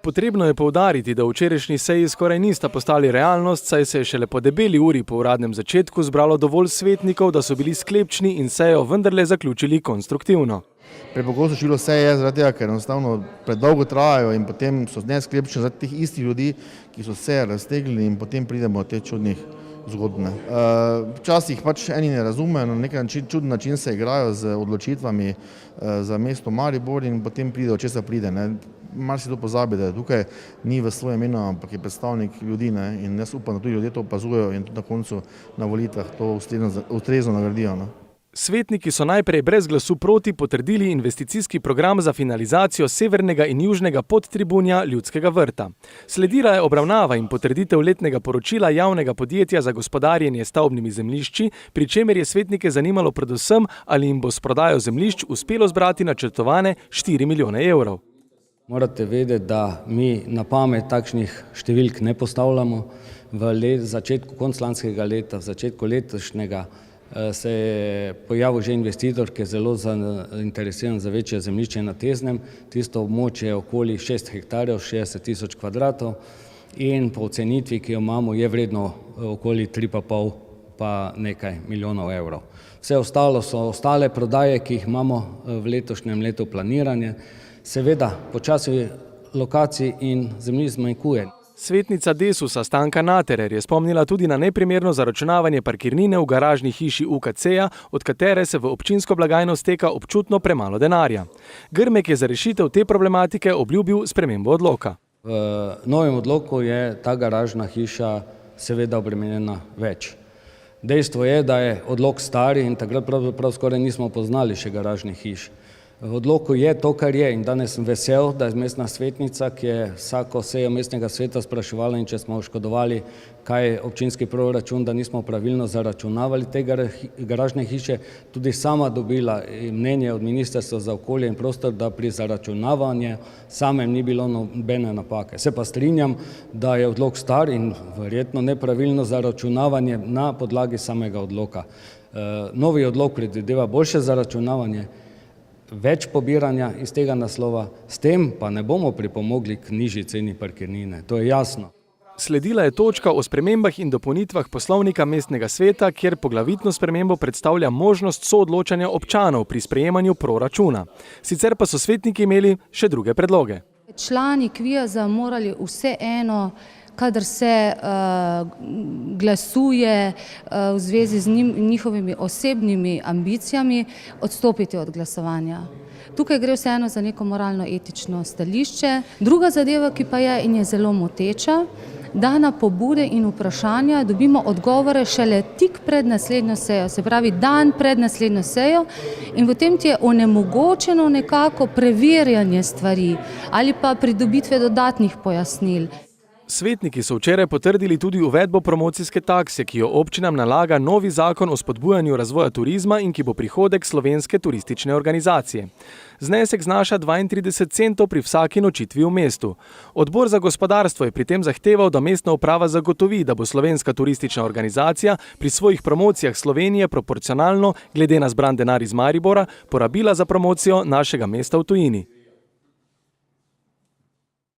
Potrebno je poudariti, da v včerajšnji seji skoraj nista postali realnost, saj se je šele po debeli uri po uradnem začetku zbralo dovolj svetnikov, da so bili sklepčni in sejo vendarle zaključili konstruktivno. Prepogosto število sej je zaradi tega, ker enostavno predolgo trajajo in potem so nesklepčni zaradi teh istih ljudi, ki so se raztegnili in potem pridemo do teh čudnih zgodb. Včasih pač eni ne razumejo, na nek čuden način se igrajo z odločitvami za mesto Maribor in potem pride, od česa pride. Marsikdo pozabi, da tukaj ni v svojem imenu, ampak je predstavnik ljudi, in jaz upam, da tudi ljudje to opazujejo in tudi na koncu na volitvah to ustrezno nagradijo. Svetniki so najprej brez glasu proti potrdili investicijski program za finalizacijo severnega in južnega podtribunja Ljudskega vrta. Sledila je obravnava in potrditev letnega poročila javnega podjetja za gospodarjenje stavbnimi zemljišči, pri čemer je svetnike zanimalo predvsem, ali jim bo s prodajo zemljišč uspelo zbrati načrtovane 4 milijone evrov. Morate vedeti, da mi na pamet takšnih številk ne postavljamo. V začetku konc lanskega leta, v začetku letošnjega se je pojavil že investitor, ki je zelo zainteresiran za večje zemljišče na Teznem. Tisto območje je okoli 6 hektarjev, 60 tisoč kvadratov in po ocenitvi, ki jo imamo, je vredno okoli 3,5 pa nekaj milijonov evrov. Vse ostalo so ostale prodaje, ki jih imamo v letošnjem letu planiranje. Seveda, počasi lokacij in zemljišč zmanjkuje. Svetnica Desusa Stanka Naterer je spomnila tudi na neprimerno zaračunavanje parkirnine v garažni hiši UKC-ja, od katere se v občinsko blagajno steka občutno premalo denarja. Grmek je za rešitev te problematike obljubil spremembo odloka. V novem odloku je ta garažna hiša seveda obremenjena več. Dejstvo je, da je odlok stari in takrat pravzaprav skoraj nismo poznali še garažnih hiš. V odloku je to, kar je, in danes sem vesel, da je mestna svetnica, ki je vsako sejo mestnega sveta spraševala, in če smo oškodovali kaj občinski proračun, da nismo pravilno zaračunavali te garažne hiše, tudi sama dobila mnenje od Ministrstva za okolje in prostor, da pri zaračunavanju samem ni bilo nobene napake. Se pa strinjam, da je odlok star in verjetno nepravilno zaračunavanje na podlagi samega odloka. Novi odlok predvideva boljše zaračunavanje, več pobiranja iz tega naslova, s tem pa ne bomo pripomogli k nižji ceni parkirnine, to je jasno. Sledila je točka o spremembah in dopolnitvah poslovnika mestnega sveta, kjer poglavitno spremembo predstavlja možnost soodločanja občanov pri sprejemanju proračuna. Sicer pa so svetniki imeli še druge predloge. Člani KVIAZ-a morali vseeno, kadar se glasuje v zvezi z njihovimi osebnimi ambicijami, odstopiti od glasovanja. Tukaj gre vseeno za neko moralno-etično stališče. Druga zadeva, ki pa je in je zelo moteča, da na pobude in vprašanja dobimo odgovore šele tik pred naslednjo sejo, se pravi dan pred naslednjo sejo, in potem ti je onemogočeno nekako preverjanje stvari ali pa pridobitve dodatnih pojasnil. Svetniki so včeraj potrdili tudi uvedbo promocijske takse, ki jo občinam nalaga novi zakon o spodbujanju razvoja turizma in ki bo prihodek slovenske turistične organizacije. Znesek znaša 32 centov pri vsaki nočitvi v mestu. Odbor za gospodarstvo je pri tem zahteval, da mestna uprava zagotovi, da bo slovenska turistična organizacija pri svojih promocijah Slovenije proporcionalno, glede na zbran denar iz Maribora, porabila za promocijo našega mesta v tujini.